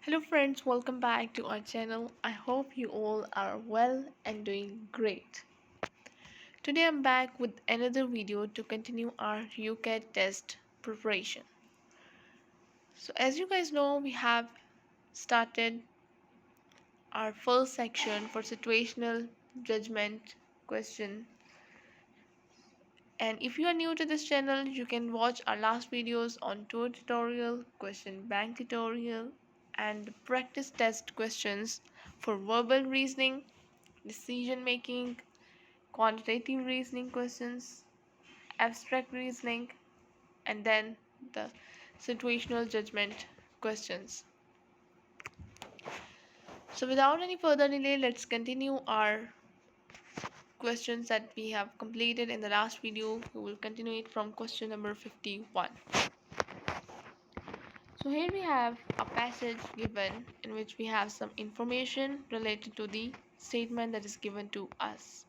Hello friends, welcome back to our channel. I hope you all are well and doing great. Today I'm back with another video to continue our UCAT test preparation. So as you guys know, we have started our first section for situational judgment question. And if you are new to this channel, you can watch our last videos on tour tutorial, question bank tutorial, and practice test questions for verbal reasoning, decision making, quantitative reasoning questions, abstract reasoning, and then the situational judgment questions. So without any further delay, let's continue our questions that we have completed in the last video. We will continue it from question number 51. So here we have a passage given in which we have some information related to the statement that is given to us.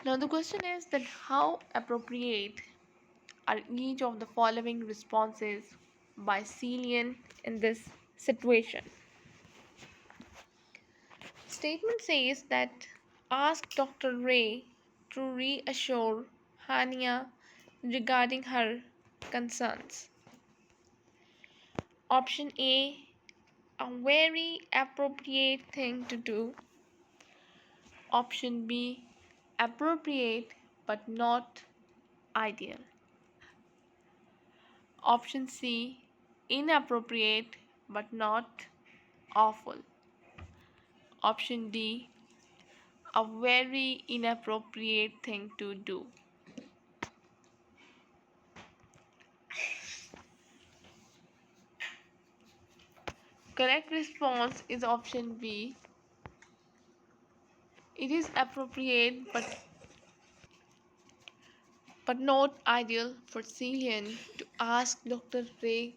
Now the question is that how appropriate are each of the following responses by Cillian in this situation? Statement says that ask Dr. Ray to reassure Hania regarding her concerns. Option A, a very appropriate thing to do. Option B, appropriate but not ideal. Option C, inappropriate but not awful. Option D, a very inappropriate thing to do. Correct response is option B. It is appropriate but not ideal for Cillian to ask Dr. Ray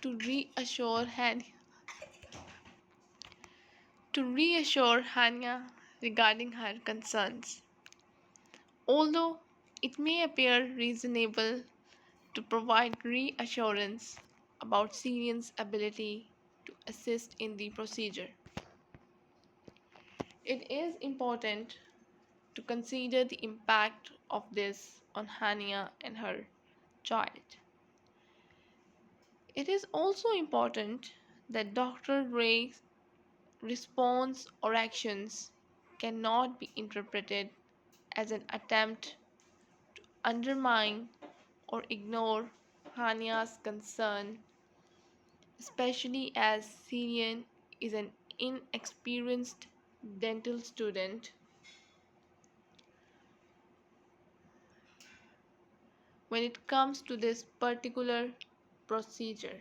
to reassure Hanya regarding her concerns. Although it may appear reasonable to provide reassurance about Cillian's ability to assist in the procedure, it is important to consider the impact of this on Hania and her child. It is also important that Dr. Ray's response or actions cannot be interpreted as an attempt to undermine or ignore Hania's concern, especially as Cillian is an inexperienced dental student when it comes to this particular procedure.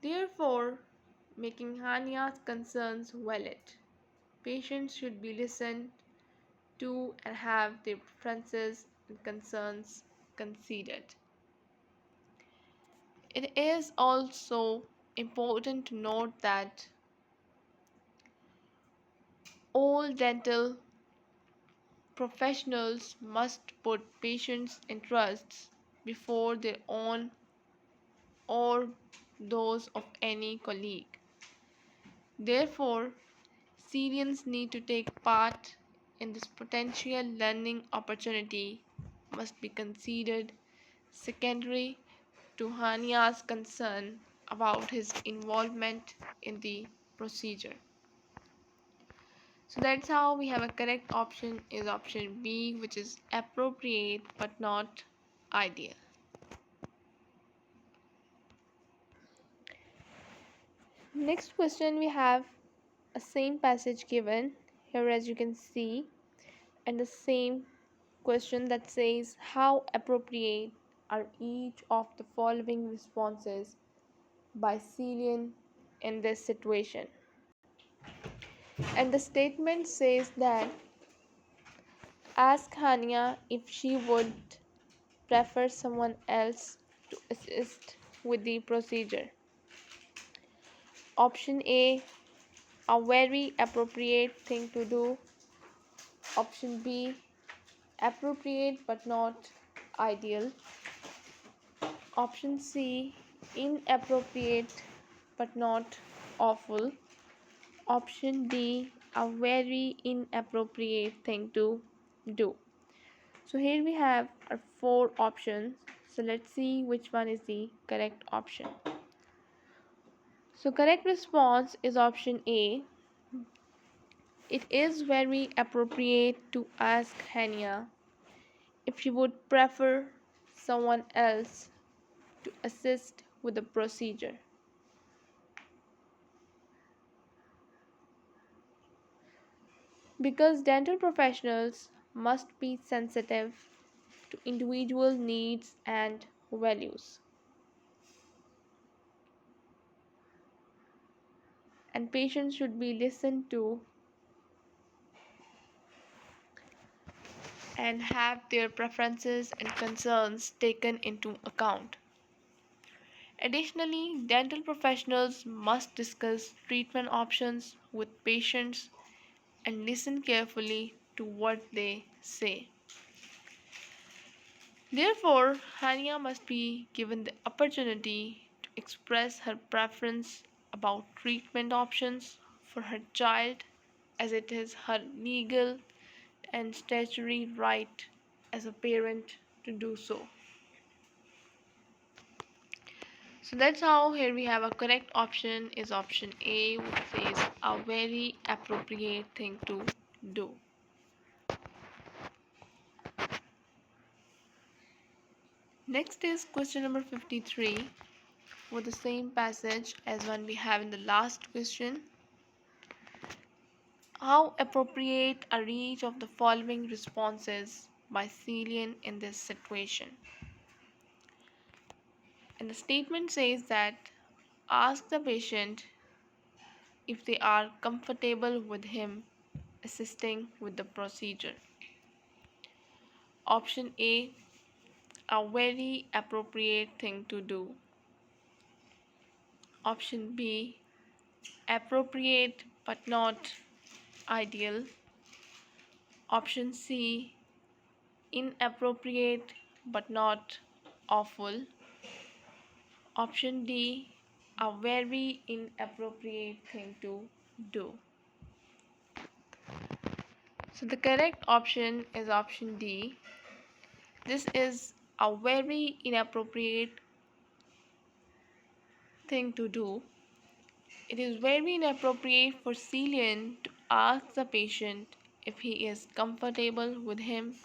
Therefore, making Hania's concerns valid, patients should be listened to and have their preferences and concerns considered. It is also important to note that all dental professionals must put patients' interests before their own or those of any colleague. Therefore, Syrians need to take part in this potential learning opportunity must be considered secondary to Hania's concern about his involvement in the procedure. So that's how we have a correct option is option B, which is appropriate but not ideal. Next question, we have a same passage given here as you can see, and the same question that says how appropriate are each of the following responses by Cillian in this situation. And the statement says that ask Hania if she would prefer someone else to assist with the procedure. Option A, a very appropriate thing to do. Option B, appropriate but not ideal. Option C, inappropriate but not awful. Option D, a very inappropriate thing to do. So here we have our four options. So let's see which one is the correct option. So correct response is option A. It is very appropriate to ask Hania if she would prefer someone else to assist with the procedure. Because dental professionals must be sensitive to individual needs and values. And patients should be listened to and have their preferences and concerns taken into account. Additionally, dental professionals must discuss treatment options with patients and listen carefully to what they say. Therefore, Hania must be given the opportunity to express her preference about treatment options for her child, as it is her legal and statutory right as a parent to do so. So that's how here we have a correct option is option A, which says a very appropriate thing to do. Next is question number 53 with the same passage as one we have in the last question. How appropriate are each of the following responses by Cillian in this situation? And the statement says that ask the patient if they are comfortable with him assisting with the procedure. Option A, a very appropriate thing to do. Option B, appropriate but not ideal. Option C, inappropriate but not awful. Option D, a very inappropriate thing to do. So the correct option is option D. This is a very inappropriate thing to do. It is very inappropriate for Cillian to ask the patient if he is comfortable with him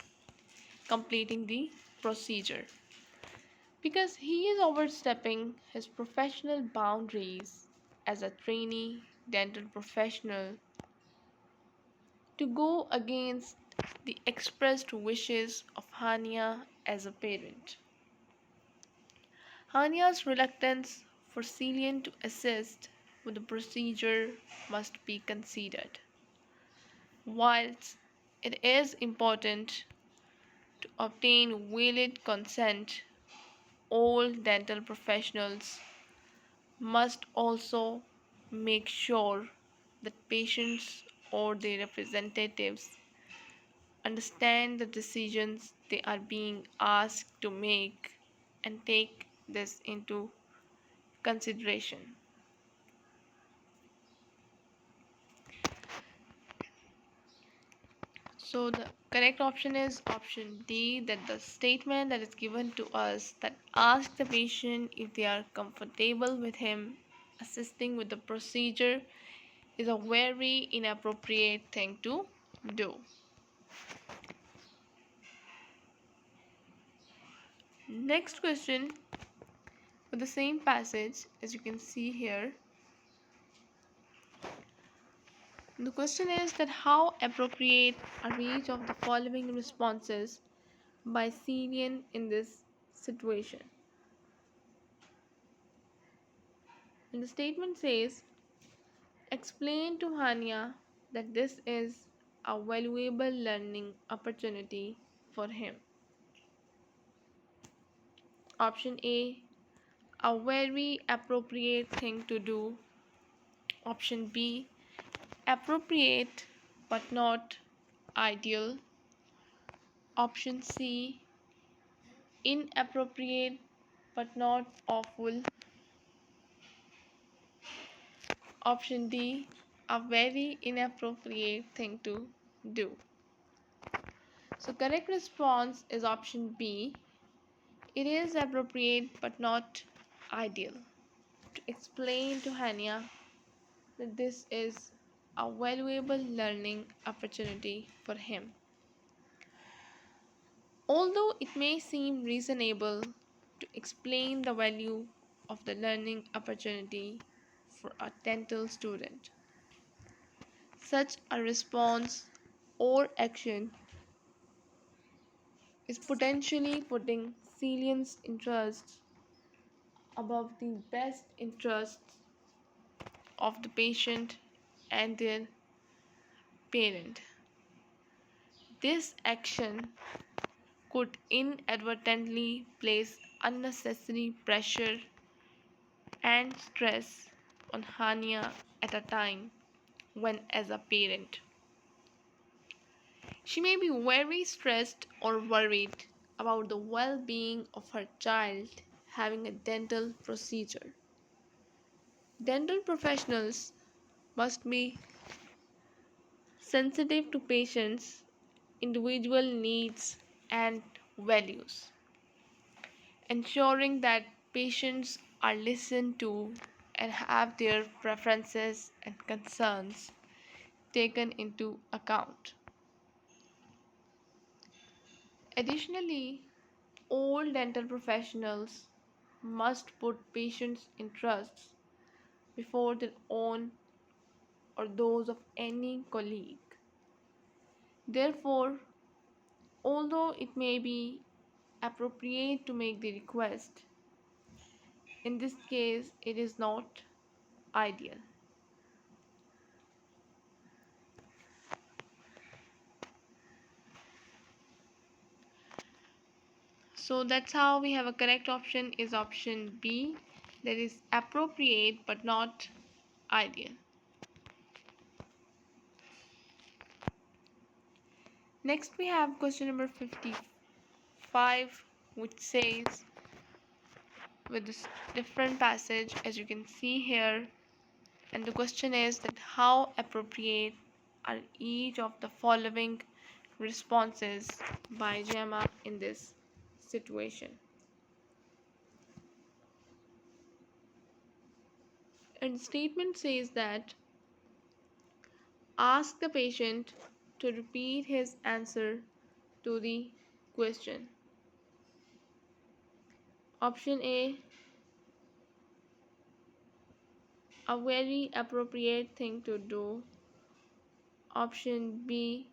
completing the procedure, because he is overstepping his professional boundaries as a trainee dental professional to go against the expressed wishes of Hania as a parent. Hania's reluctance for Cillian to assist with the procedure must be considered. Whilst it is important to obtain valid consent, all dental professionals must also make sure that patients or their representatives understand the decisions they are being asked to make and take this into consideration. So the correct option is option D, that the statement that is given to us that ask the patient if they are comfortable with him assisting with the procedure is a very inappropriate thing to do. Next question with the same passage as you can see here. The question is that how appropriate are each of the following responses by Cillian in this situation? And the statement says, explain to Hania that this is a valuable learning opportunity for him. Option A, a very appropriate thing to do. Option B, appropriate but not ideal. Option C, inappropriate but not awful. Option D, a very inappropriate thing to do. So correct response is option B. It is appropriate but not ideal. To explain to Hania that this is a valuable learning opportunity for him. Although it may seem reasonable to explain the value of the learning opportunity for a dental student, such a response or action is potentially putting Celian's interests above the best interests of the patient and their parent. This action could inadvertently place unnecessary pressure and stress on Hania at a time when, as a parent, she may be very stressed or worried about the well being of her child having a dental procedure. Dental professionals must be sensitive to patients' individual needs and values, ensuring that patients are listened to and have their preferences and concerns taken into account. Additionally, all dental professionals must put patients' interests before their own or those of any colleague. Therefore, although it may be appropriate to make the request, in this case it is not ideal. So that's how we have a correct option is option B, that is appropriate but not ideal. Next we have question number 55, which says, with this different passage as you can see here, and the question is that how appropriate are each of the following responses by Gemma in this situation. And the statement says that ask the patient to repeat his answer to the question. Option A, a very appropriate thing to do. Option B,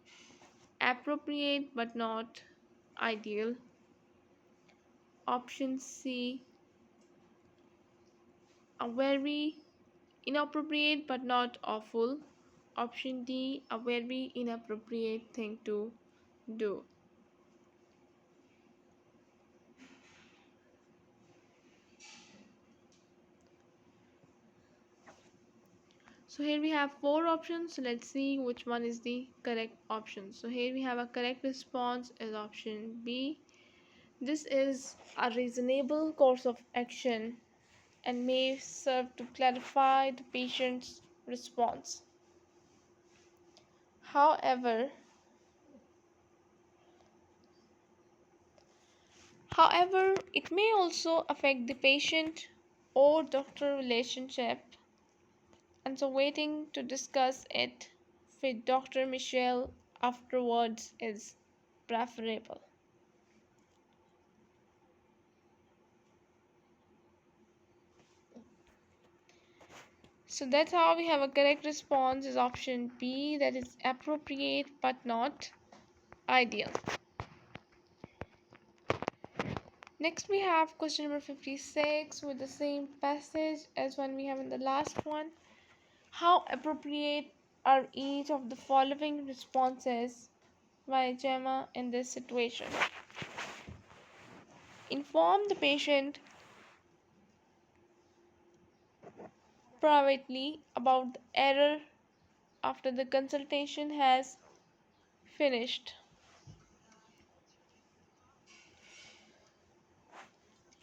appropriate but not ideal. Option C, a very inappropriate but not awful. Option D, a very inappropriate thing to do. So here we have four options. So let's see which one is the correct option. So here we have a correct response is option B. This is a reasonable course of action and may serve to clarify the patient's response. However, it may also affect the patient or doctor relationship, and so waiting to discuss it with Dr. Michelle afterwards is preferable. So that's how we have a correct response is option B, that is appropriate but not ideal. Next we have question number 56 with the same passage as one we have in the last one. How appropriate are each of the following responses by Gemma in this situation? Inform the patient privately about the error after the consultation has finished.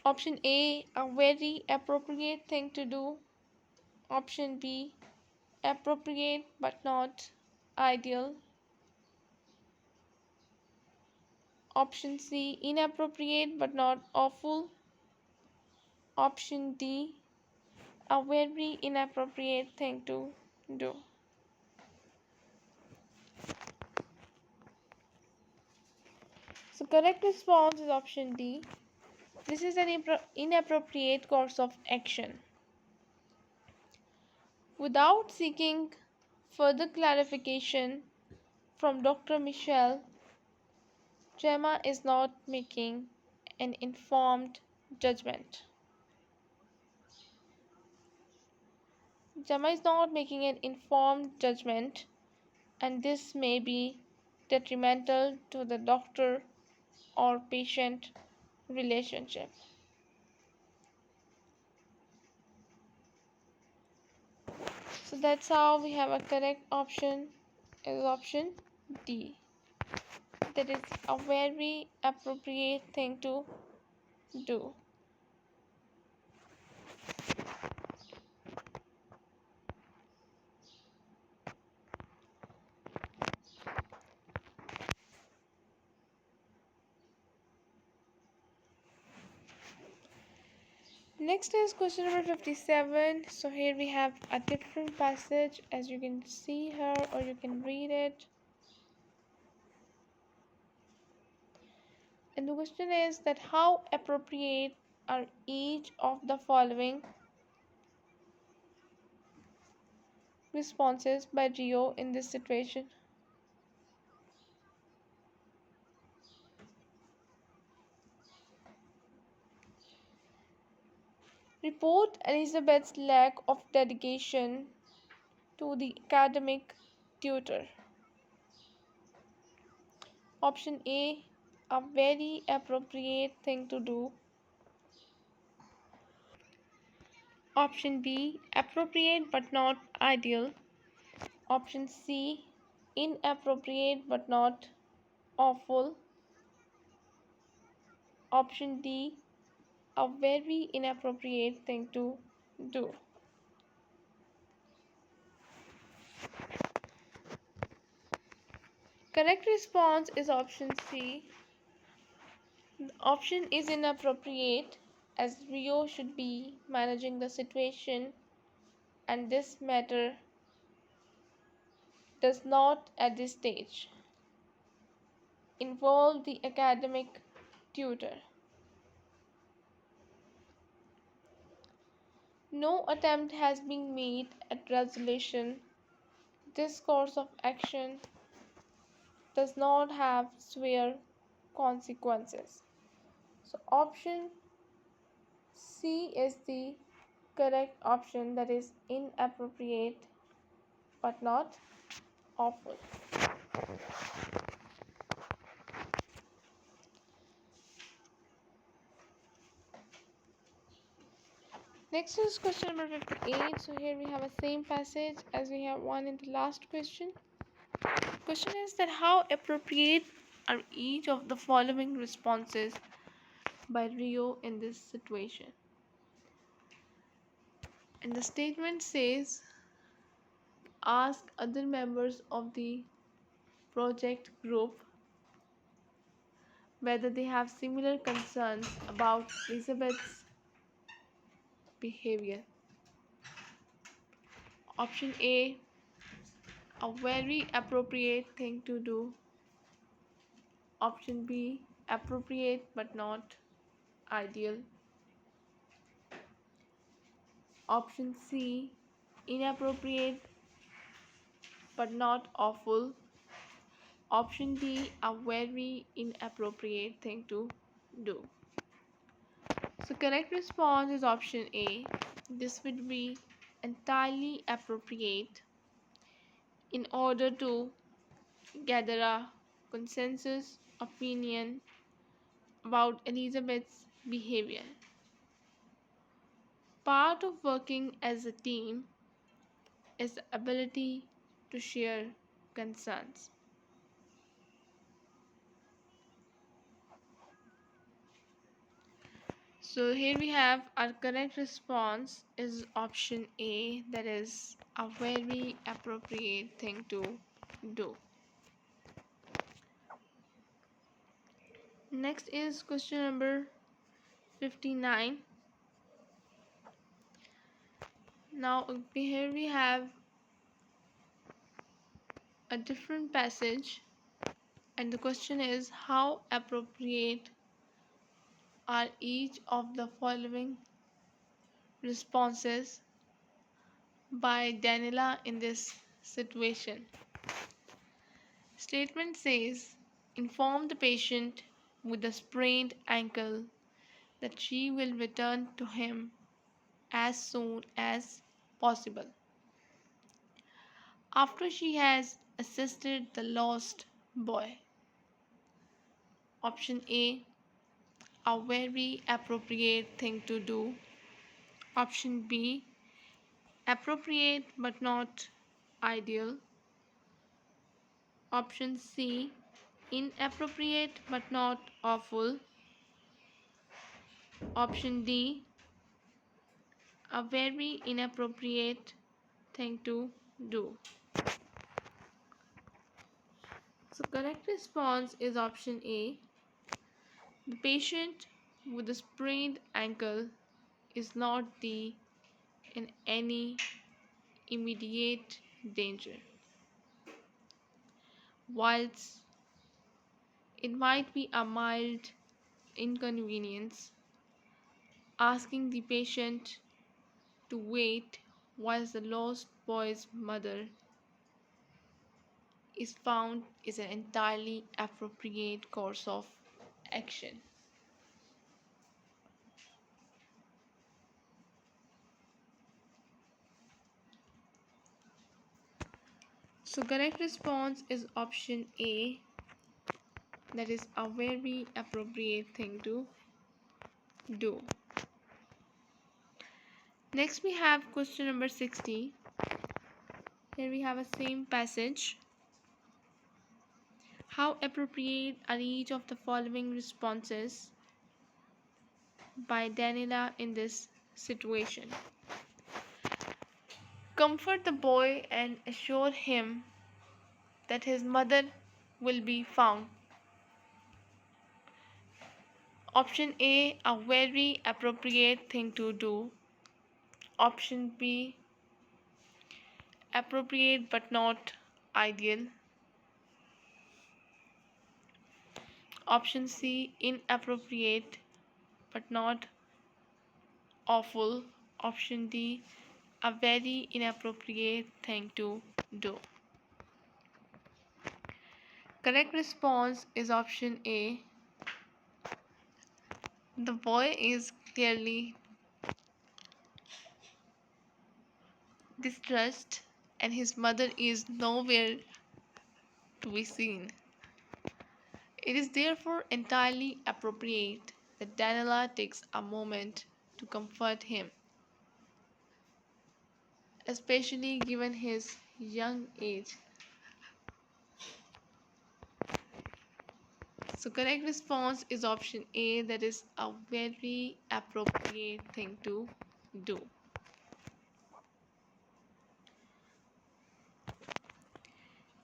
Option A, a very appropriate thing to do. Option B, appropriate but not ideal. Option C, inappropriate but not awful. Option D, a very inappropriate thing to do. So correct response is option D. This is an inappropriate course of action. Without seeking further clarification from Dr. Michelle, Gemma is not making an informed judgment. Gemma is not making an informed judgment, and this may be detrimental to the doctor or patient relationship. So that's how we have a correct option is option D. That is a very appropriate thing to do. Next is question number 57. So here we have a different passage, as you can see here or you can read it. And the question is that how appropriate are each of the following responses by Rio in this situation? Report Elizabeth's lack of dedication to the academic tutor. Option A, a very appropriate thing to do. Option B, appropriate but not ideal. Option C, inappropriate but not awful. Option D, a very inappropriate thing to do. Correct response is option C. The option is inappropriate, as Rio should be managing the situation, and this matter does not at this stage involve the academic tutor. No attempt has been made at resolution. This course of action does not have severe consequences. So option C is the correct option, that is inappropriate but not awful. Next is question number 58. So here we have a same passage as we have one in the last question. Question is that how appropriate are each of the following responses by Rio in this situation? And the statement says, ask other members of the project group whether they have similar concerns about Elizabeth's behavior. Option A, a very appropriate thing to do. Option B, appropriate but not ideal. Option C, inappropriate but not awful. Option D, a very inappropriate thing to do. So correct response is option A. This would be entirely appropriate in order to gather a consensus opinion about Elizabeth's behavior. Part of working as a team is the ability to share concerns. So here we have our correct response is option A, that is a very appropriate thing to do. Next is question number 59. Now here we have a different passage, and the question is, how appropriate are each of the following responses by Daniela in this situation? Statement says, inform the patient with a sprained ankle that she will return to him as soon as possible after she has assisted the lost boy. Option A very appropriate thing to do. Option B, appropriate but not ideal. Option C, inappropriate but not awful. Option D, a very inappropriate thing to do. So correct response is option A. The patient with a sprained ankle is not in any immediate danger. Whilst it might be a mild inconvenience, asking the patient to wait whilst the lost boy's mother is found is an entirely appropriate course of action. So correct response is option A, that is a very appropriate thing to do. Next we have question number 60. Here we have a same passage. How appropriate are each of the following responses by Daniela in this situation? Comfort the boy and assure him that his mother will be found. Option A very appropriate thing to do. Option B, appropriate but not ideal. Option C, inappropriate but not awful. Option D, a very inappropriate thing to do. Correct response is option A. The boy is clearly distressed and his mother is nowhere to be seen. It is therefore entirely appropriate that Daniela takes a moment to comfort him, especially given his young age. So correct response is option A, that is a very appropriate thing to do.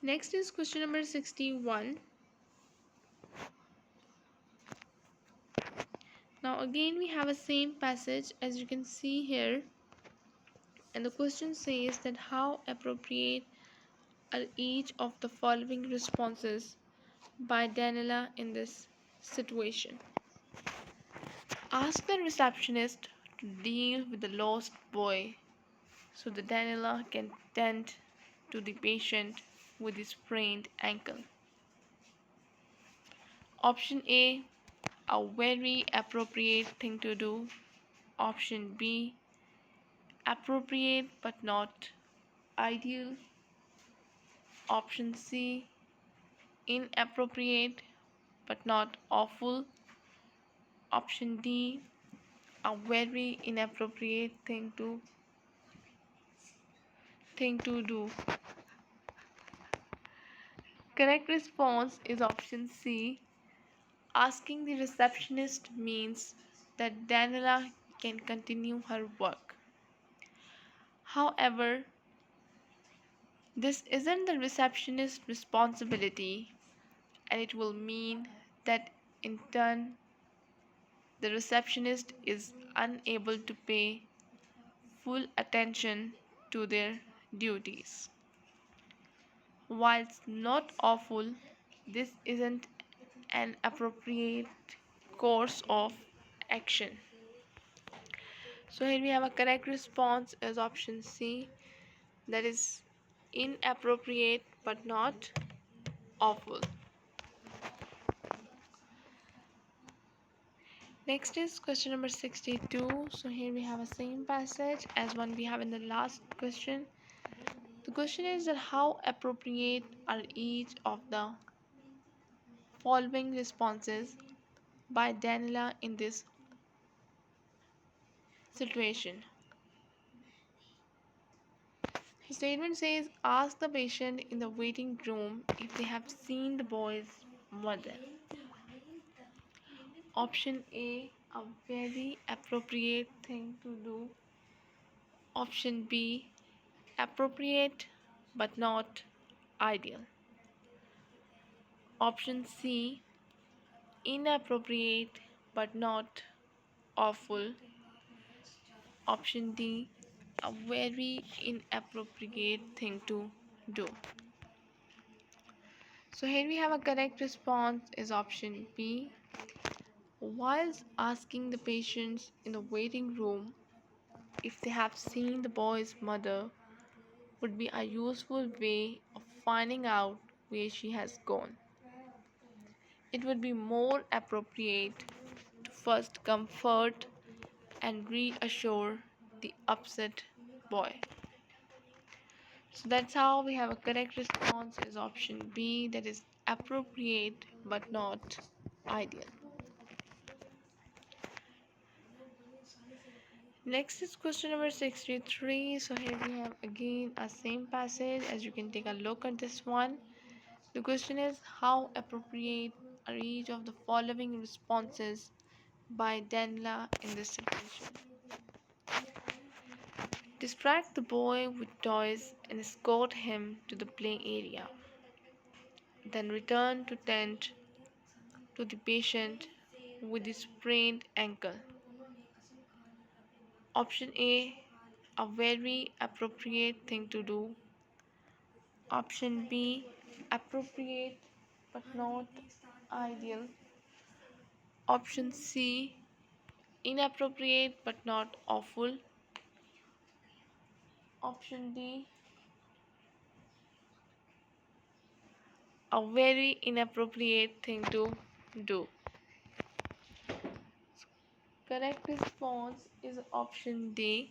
Next is question number 61. Now again we have a same passage as you can see here, and the question says that how appropriate are each of the following responses by Daniela in this situation. Ask the receptionist to deal with the lost boy so that Daniela can tend to the patient with his sprained ankle. Option A very appropriate thing to do. Option B, appropriate but not ideal. Option C, inappropriate but not awful. Option D, a very inappropriate thing to do. Correct response is option C. Asking the receptionist means that Daniela can continue her work. However, this isn't the receptionist's responsibility, and it will mean that in turn the receptionist is unable to pay full attention to their duties. Whilst not awful, this isn't an appropriate course of action. So here we have a correct response as option C, that is inappropriate but not awful. Next is question number 62. So here we have a same passage as one we have in the last question. The question is that how appropriate are each of the following responses by Daniela in this situation? The statement says ask the patient in the waiting room if they have seen the boy's mother. Option A very appropriate thing to do. Option B, appropriate but not ideal. Option C, inappropriate but not awful. Option D, a very inappropriate thing to do. So here we have a correct response is option B. Whilst asking the patients in the waiting room if they have seen the boy's mother would be a useful way of finding out where she has gone. It would be more appropriate to first comfort and reassure the upset boy. So that's how we have a correct response is option B, that is appropriate but not ideal. Next is question number 63. So here we have again a same passage, as you can take a look at this one. The question is how appropriate are each of the following responses by Daniela in this situation? Distract the boy with toys and escort him to the play area. Then return to tend to the patient with the sprained ankle. Option A very appropriate thing to do. Option B, appropriate but not ideal. Option C, inappropriate but not awful. Option D, a very inappropriate thing to do. Correct response is option D.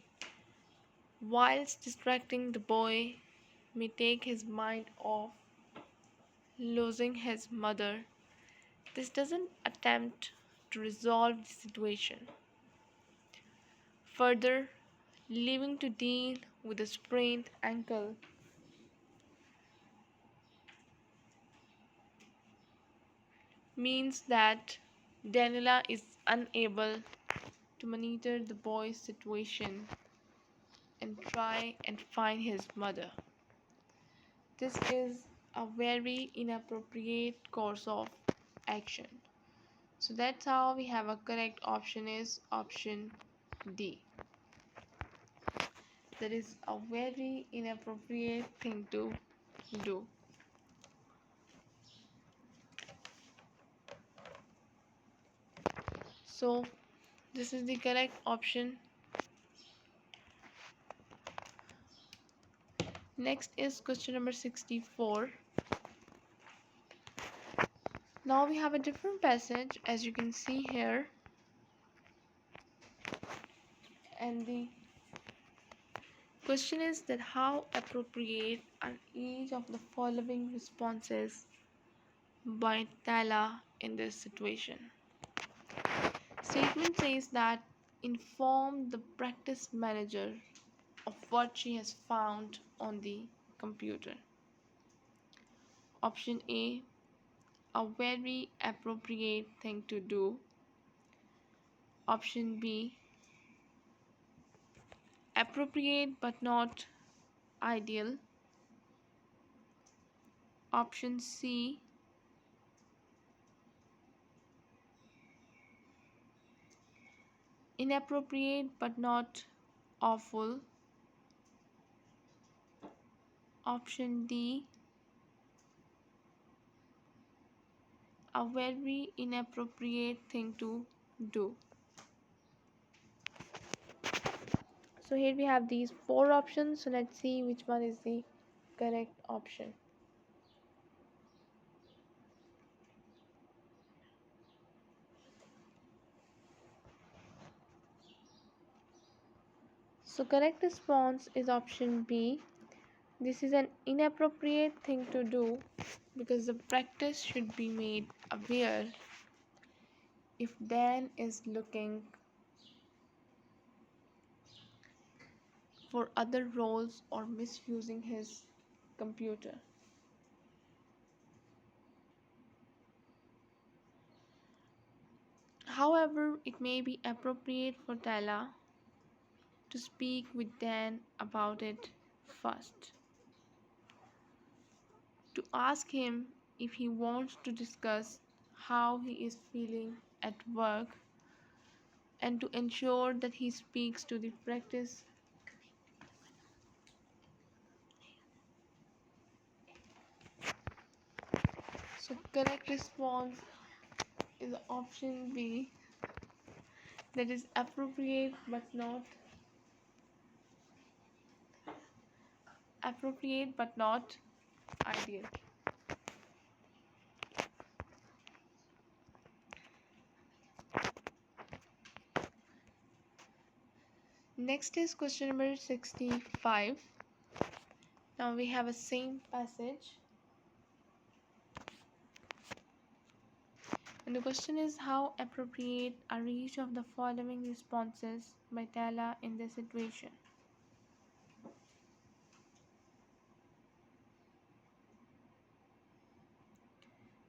Whilst distracting the boy may take his mind off losing his mother, this doesn't attempt to resolve the situation. Further, leaving to deal with a sprained ankle means that Daniela is unable to monitor the boy's situation and try and find his mother. This is a very inappropriate course of action. So that's how we have a correct option is option D. That is a very inappropriate thing to do. So this is the correct option. Next is question number 64. Now we have a different passage, as you can see here, and the question is that how appropriate are each of the following responses by Tala in this situation? Statement says that inform the practice manager of what she has found on the computer. Option A very appropriate thing to do. Option B, appropriate but not ideal. Option C, inappropriate but not awful. Option D, a very inappropriate thing to do. So here we have these four options. So let's see which one is the correct option. So correct response is option B. This is an inappropriate thing to do because the practice should be made aware if Dan is looking for other roles or misusing his computer. However, it may be appropriate for Tala to speak with Dan about it first, to ask him if he wants to discuss how he is feeling at work, and to ensure that he speaks to the practice. So correct response is option B, that is appropriate but not ideal. Next is question number 65. Now we have a same passage. And the question is, how appropriate are each of the following responses by Tala in this situation?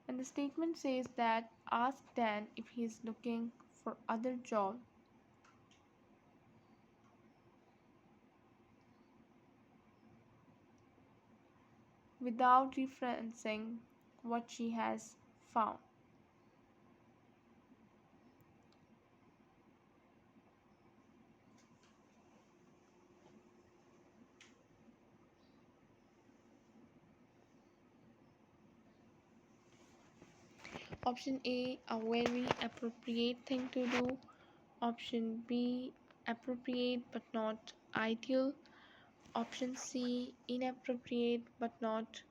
And the statement says that ask Dan if he is looking for other job without referencing what she has found. Option A, a very appropriate thing to do. Option B, appropriate but not ideal. Option C, inappropriate but not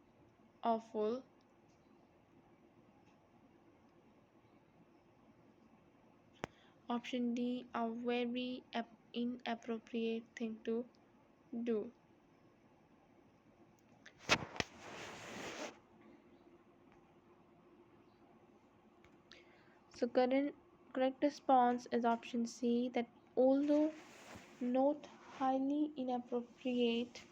awful. Option D, a very inappropriate thing to do. So correct response is option C, that although not highly inappropriate,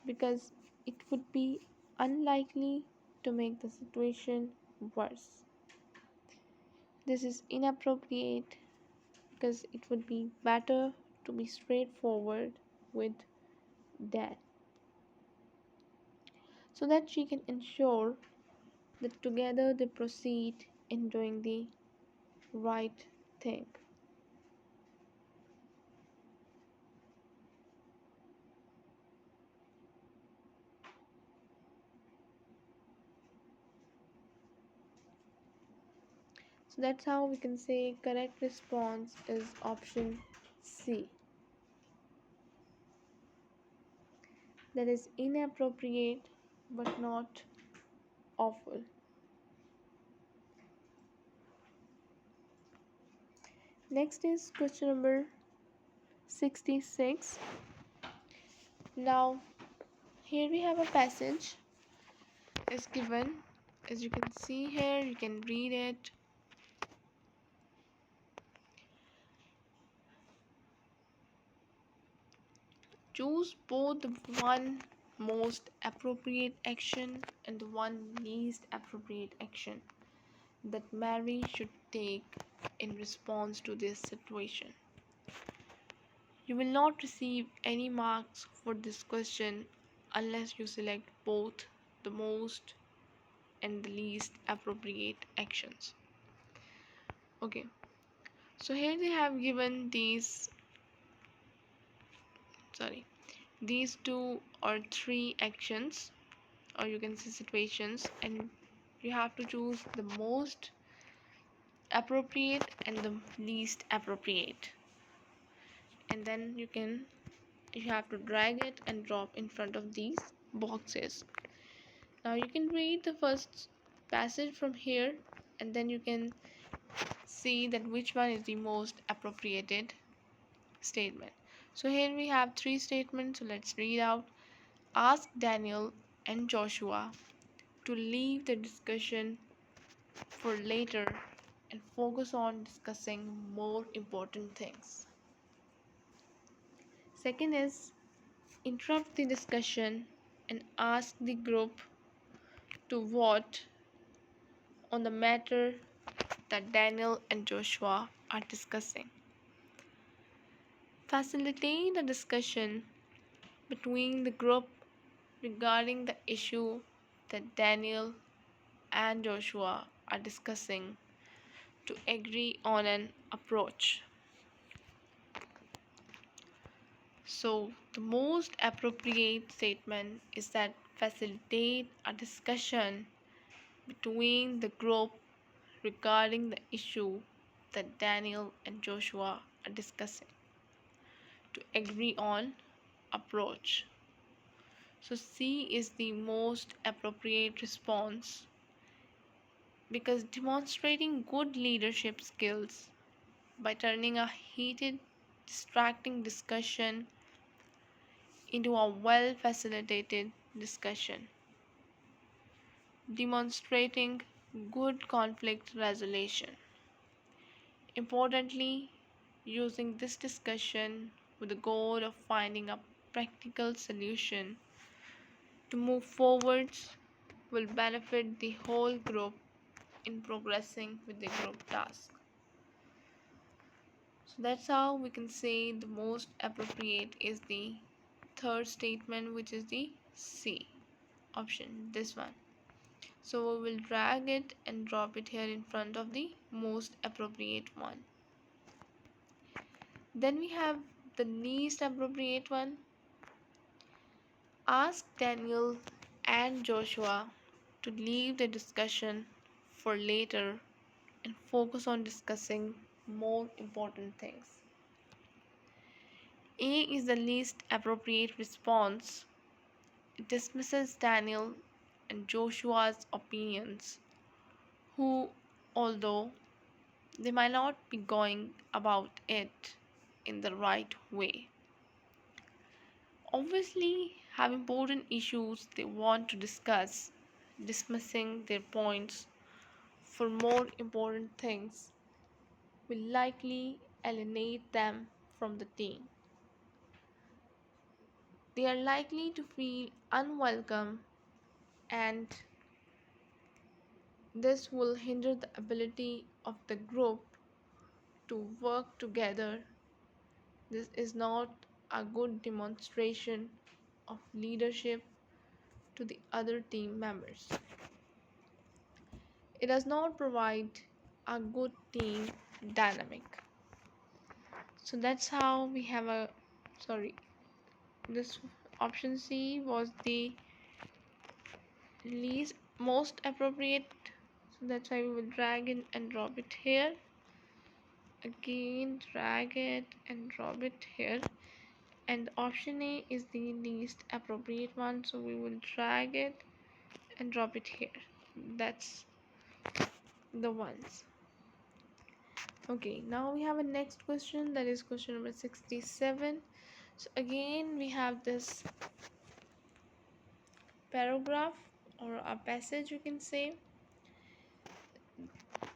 because it would be unlikely to make the situation worse. This is inappropriate because it would be better to be straightforward with that, so that she can ensure that together they proceed in doing the right thing. So that's how we can say correct response is option C, that is inappropriate but not awful. Next is question number 66. Now here we have a passage is given, as you can see here, you can read it. Choose both the one most appropriate action and the one least appropriate action. that Mary should take in response to this situation. You will not receive any marks for this question unless you select both the most and the least appropriate actions. Okay, so here they have given these two or three actions, or you can say situations, and you have to choose the most appropriate and the least appropriate, and then you have to drag it and drop in front of these boxes. Now you can read the first passage from here, and then you can see that which one is the most appropriated statement. So here we have three statements, so let's read out. Ask Daniel and Joshua to leave the discussion for later and focus on discussing more important things. Second is interrupt the discussion and ask the group to vote on the matter that Daniel and Joshua are discussing. Facilitate a discussion between the group regarding the issue that Daniel and Joshua are discussing to agree on an approach. So, the most appropriate statement is that facilitate a discussion between the group regarding the issue that Daniel and Joshua are discussing to agree on approach. So C is the most appropriate response because demonstrating good leadership skills by turning a heated, distracting discussion into a well facilitated discussion, demonstrating good conflict resolution. Importantly, using this discussion with the goal of finding a practical solution to move forwards will benefit the whole group in progressing with the group task. So that's how we can say the most appropriate is the third statement, which is the C option, this one. So we will drag it and drop it here in front of the most appropriate one. Then we have the least appropriate one. Ask Daniel and Joshua to leave the discussion for later and focus on discussing more important things. A is the least appropriate response. It dismisses Daniel and Joshua's opinions, who, although they might not be going about it in the right way, obviously have important issues they want to discuss. Dismissing their points for more important things will likely alienate them from the team. They are likely to feel unwelcome, and this will hinder the ability of the group to work together. This is not a good demonstration of leadership to the other team members. It does not provide a good team dynamic. So that's how we have this option C was the least most appropriate. So that's why we will drag in and drop it here. Again, drag it and drop it here. And option A is the least appropriate one, so we will drag it and drop it here. That's the ones. Okay, now we have a next question, that is question number 67. So again we have this paragraph or a passage, you can say.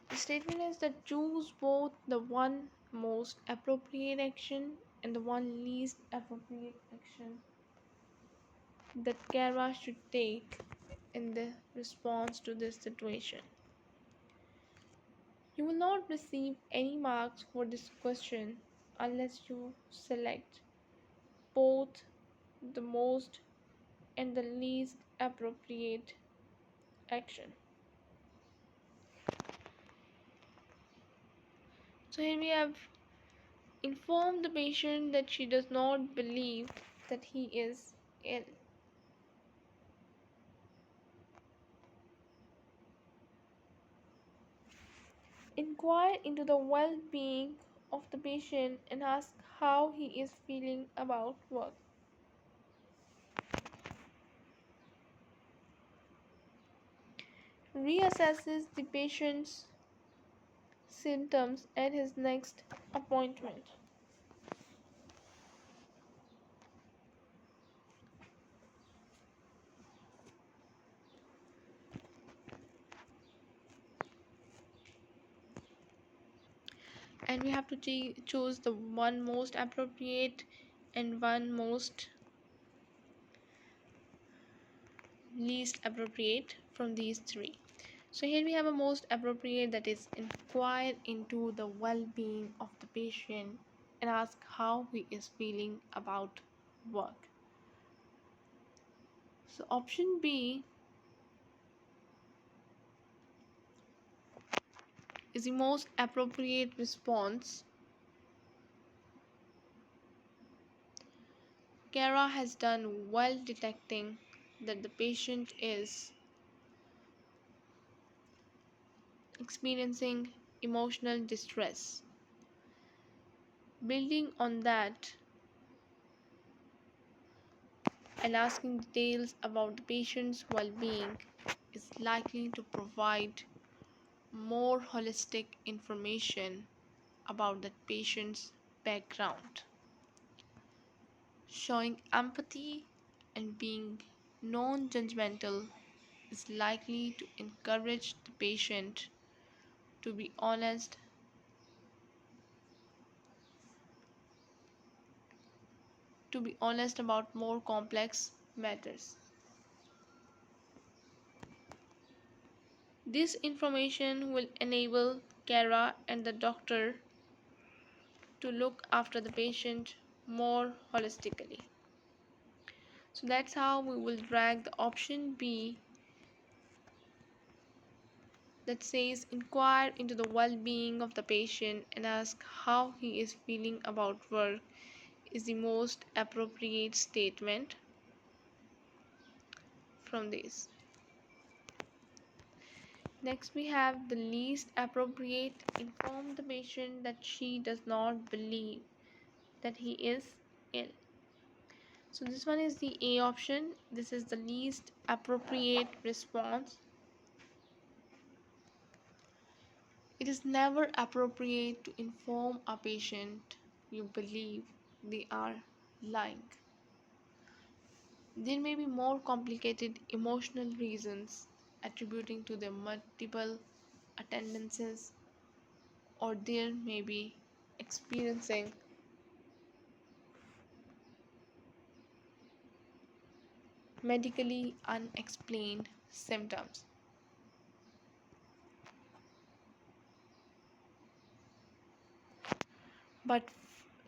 The statement is that choose both the one most appropriate action and the one least appropriate action that Kara should take in the response to this situation. You will not receive any marks for this question unless you select both the most and the least appropriate action. So here we have informed the patient that she does not believe that he is ill. Inquire into the well being of the patient and ask how he is feeling about work. Reassesses the patient's symptoms at his next appointment. And we have to choose the one most appropriate and one most least appropriate from these three. So here we have a most appropriate, that is inquire into the well-being of the patient and ask how he is feeling about work. So option B is the most appropriate response. Kara has done well detecting that the patient is experiencing emotional distress. Building on that and asking details about the patient's well being is likely to provide more holistic information about the patient's background. Showing empathy and being non judgmental is likely to encourage the patient to be honest about more complex matters. This information will enable Kara and the doctor to look after the patient more holistically. So that's how we will drag the option B that says inquire into the well being of the patient and ask how he is feeling about work is the most appropriate statement from this. Next, we have the least appropriate. Inform the patient that she does not believe that he is ill. So, this one is the A option. This is the least appropriate response. It is never appropriate to inform a patient you believe they are lying. There may be more complicated emotional reasons attributing to their multiple attendances, or there may be experiencing medically unexplained symptoms. But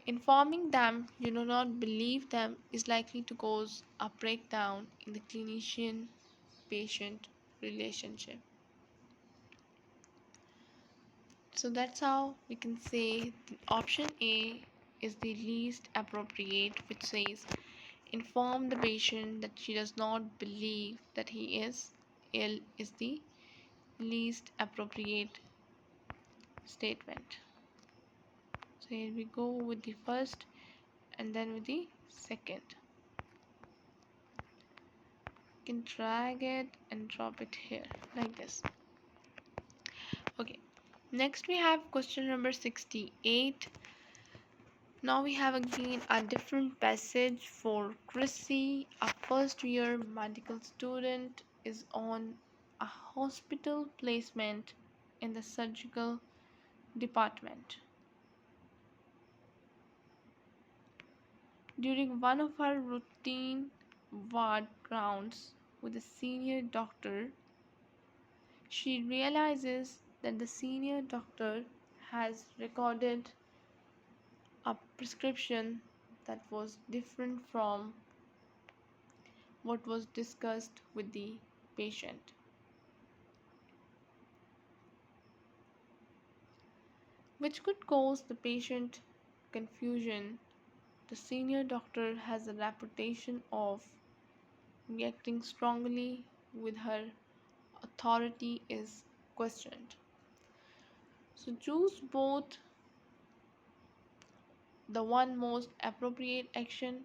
informing them you do not believe them is likely to cause a breakdown in the clinician patient relationship. So that's how we can say the option A is the least appropriate, which says inform the patient that she does not believe that he is ill is the least appropriate statement. So here we go with the first and then with the second. You can drag it and drop it here like this. Okay, next we have question number 68. Now we have again a different passage for Chrissy. A first year medical student is on a hospital placement in the surgical department. During one of her routine ward rounds with a senior doctor, she realizes that the senior doctor has recorded a prescription that was different from what was discussed with the patient, which could cause the patient confusion. The senior doctor has a reputation of reacting strongly when her authority is questioned. So choose both the one most appropriate action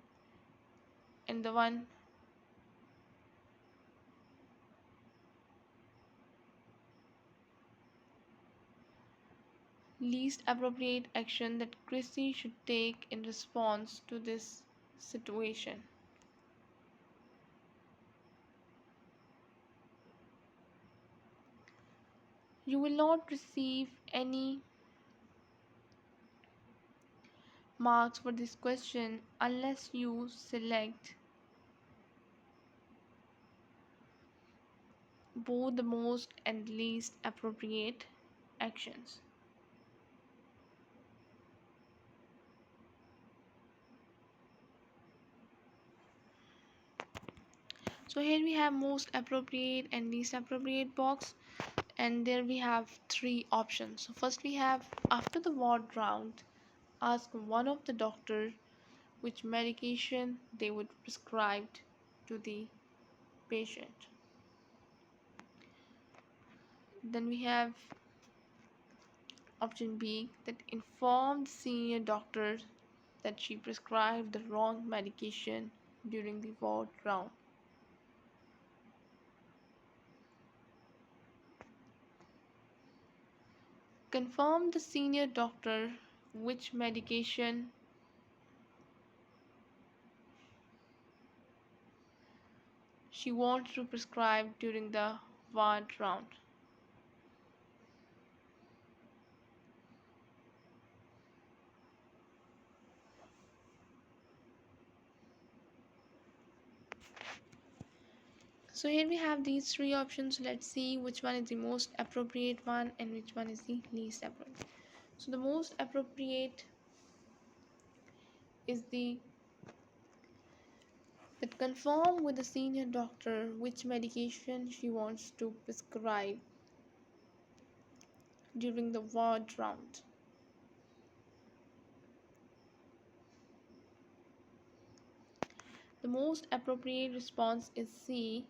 and the one least appropriate action that Chrissy should take in response to this situation. You will not receive any marks for this question unless you select both the most and least appropriate actions. So here we have most appropriate and least appropriate box, and there we have three options. So first we have, after the ward round, ask one of the doctor which medication they would prescribe to the patient. Then we have option B, that inform the senior doctor that she prescribed the wrong medication during the ward round. Confirm the senior doctor which medication she wants to prescribe during the ward round. So here we have these three options. Let's see which one is the most appropriate one and which one is the least appropriate. So the most appropriate is the that confirm with the senior doctor which medication she wants to prescribe during the ward round. The most appropriate response is C.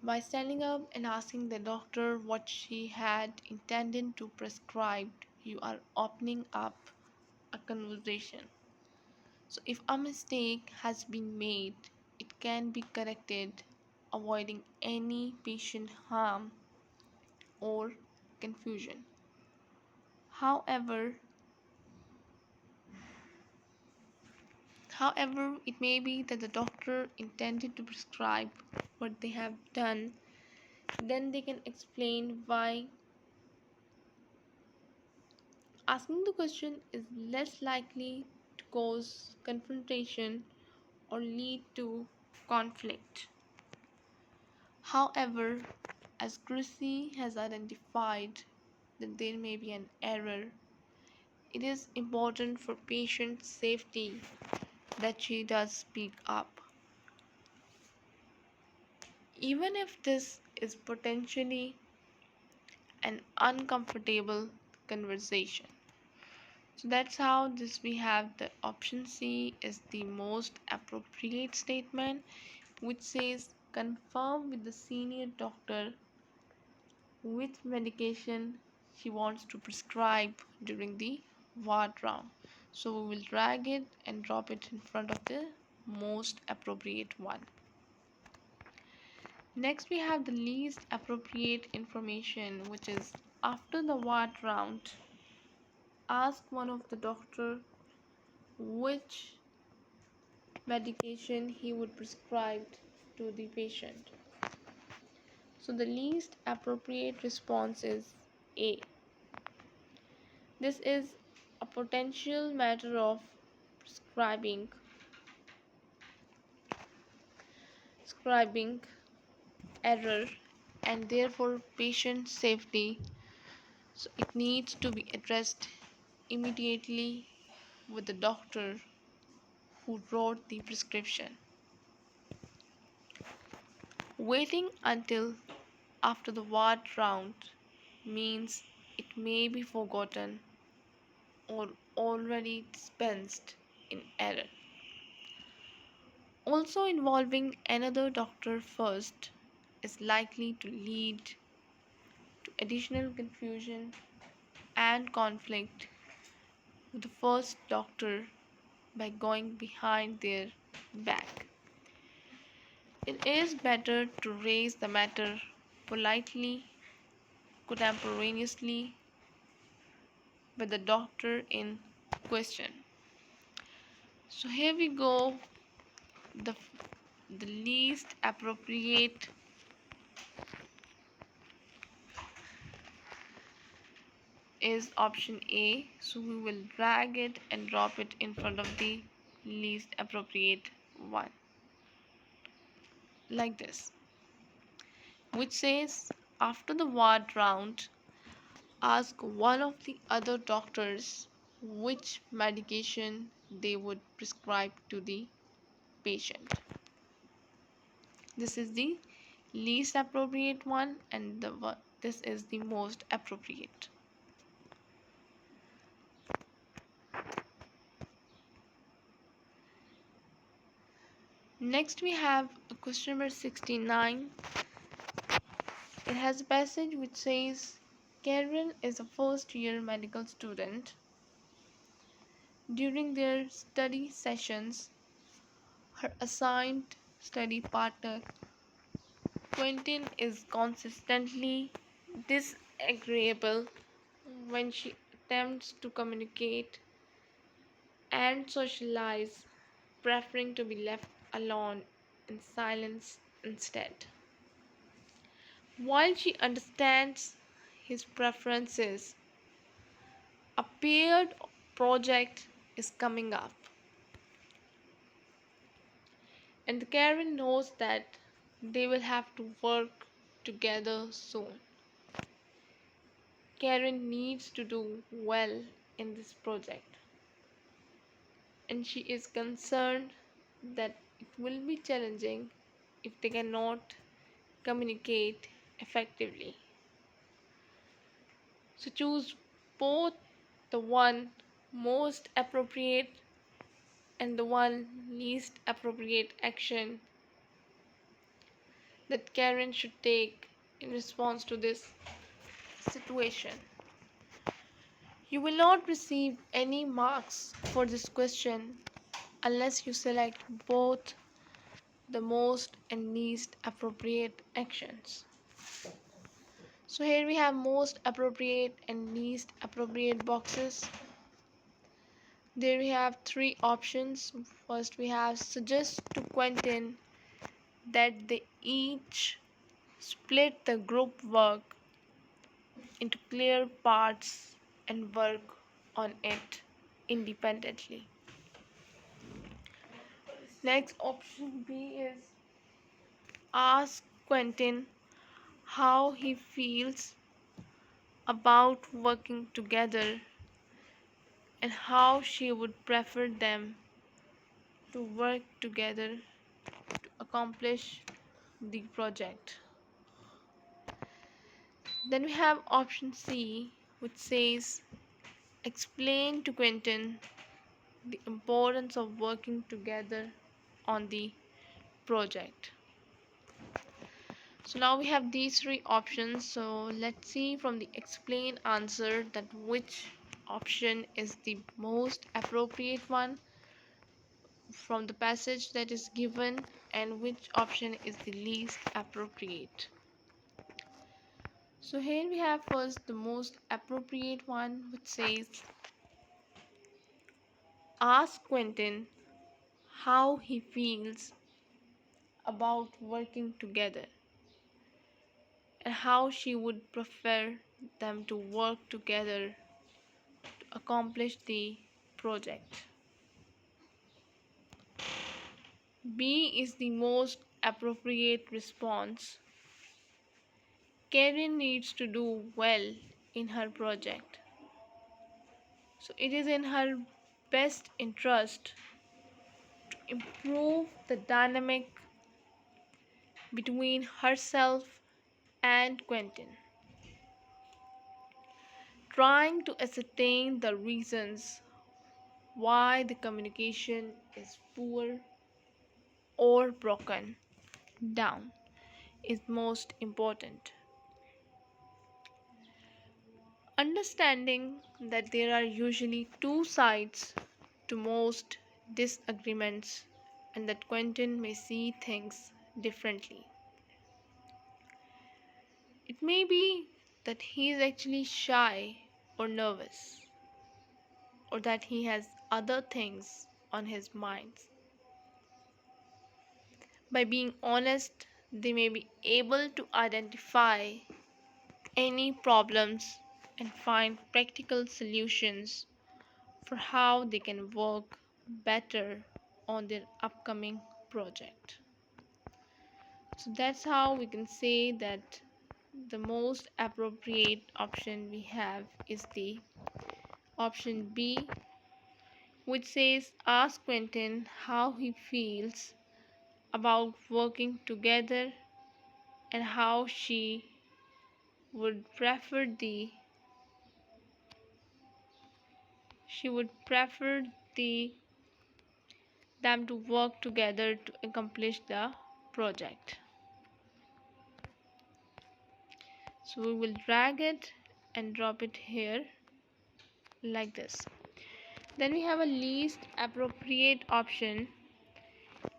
By standing up and asking the doctor what she had intended to prescribe, you are opening up a conversation. So if a mistake has been made, it can be corrected, avoiding any patient harm or confusion. However, it may be that the doctor intended to prescribe what they have done, then they can explain why. Asking the question is less likely to cause confrontation or lead to conflict. However, as Chrissy has identified that there may be an error, it is important for patient safety that she does speak up. Even if this is potentially an uncomfortable conversation. So that's how this we have the option C is the most appropriate statement, which says confirm with the senior doctor which medication she wants to prescribe during the ward round. So we will drag it and drop it in front of the most appropriate one. Next we have the least appropriate information, which is after the ward round, ask one of the doctor which medication he would prescribe to the patient. So the least appropriate response is A. This is a potential matter of prescribing, scribing error, and therefore patient safety. So it needs to be addressed immediately with the doctor who wrote the prescription. Waiting until after the ward round means it may be forgotten or already dispensed in error. Also, involving another doctor first is likely to lead to additional confusion and conflict with the first doctor by going behind their back. It is better to raise the matter politely, contemporaneously with the doctor in question. So here we go. The, the least appropriate is option A. So we will drag it and drop it in front of the least appropriate one. Like this. Which says after the ward round, ask one of the other doctors which medication they would prescribe to the patient. This is the least appropriate one, and this is the most appropriate. Next we have question number 69. It has a passage which says Karen is a first year medical student. During their study sessions, her assigned study partner Quentin is consistently disagreeable when she attempts to communicate and socialize, preferring to be left alone in silence instead. While she understands his preferences, a paired project is coming up, and Karen knows that they will have to work together soon. Karen needs to do well in this project, and she is concerned that it will be challenging if they cannot communicate effectively. So choose both the one most appropriate and the one least appropriate action that Karen should take in response to this situation. You will not receive any marks for this question unless you select both the most and least appropriate actions. So here we have most appropriate and least appropriate boxes. There we have three options. First we have suggest to Quentin that they each split the group work into clear parts and work on it independently. Next option B is ask Quentin how he feels about working together and how she would prefer them to work together to accomplish the project. Then we have option C, which says explain to Quentin the importance of working together on the project. So now we have these three options. So let's see from the explain answer that which option is the most appropriate one from the passage that is given and which option is the least appropriate. So here we have first the most appropriate one, which says ask Quentin how he feels about working together and how she would prefer them to work together to accomplish the project. B is the most appropriate response. Karen needs to do well in her project. So it is in her best interest to improve the dynamic between herself and Quentin, trying to ascertain the reasons why the communication is poor or broken down is most important. Understanding that there are usually two sides to most disagreements and that Quentin may see things differently. It may be that he is actually shy or nervous, or that he has other things on his mind. By being honest, they may be able to identify any problems and find practical solutions for how they can work better on their upcoming project. So that's how we can say that the most appropriate option we have is the option B, which says ask Quentin how he feels about working together and how would prefer the she would prefer the them to work together to accomplish the project. So we will drag it and drop it here like this. Then we have a least appropriate option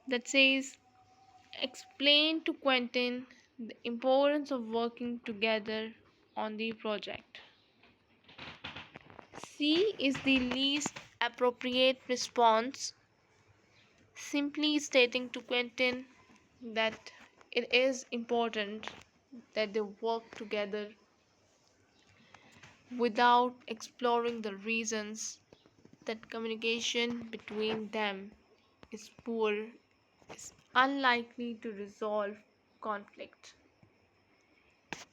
that says explain to Quentin the importance of working together on the project. C is the least appropriate response, simply stating to Quentin that it is important that they work together without exploring the reasons that communication between them is poor is unlikely to resolve conflict.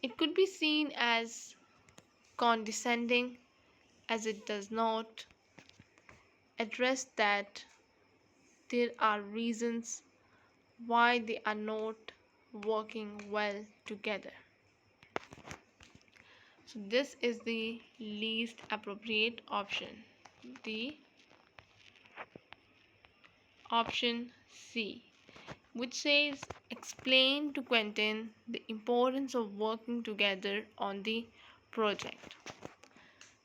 It could be seen as condescending as it does not address that there are reasons why they are not working well together. So this is the least appropriate option, the option C, which says explain to Quentin the importance of working together on the project.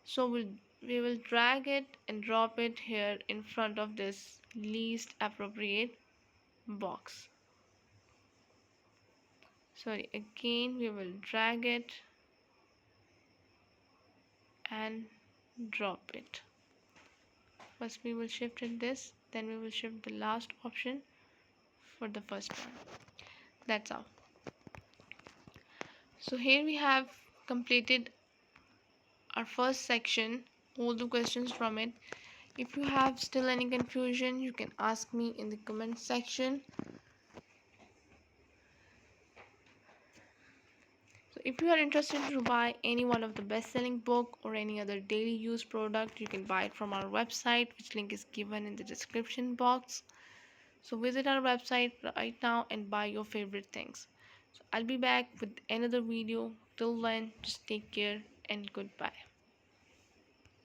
So we will drag it and drop it here in front of this least appropriate box. Sorry, again we will drag it and drop it. First we will shift it this, then we will shift the last option for the first one. That's all. So here we have completed our first section, all the questions from it. If you have still any confusion, you can ask me in the comment section. So if you are interested to buy any one of the best-selling book or any other daily use product, you can buy it from our website, which link is given in the description box. So visit our website right now and buy your favorite things. So I'll be back with another video. Till then, just take care and goodbye.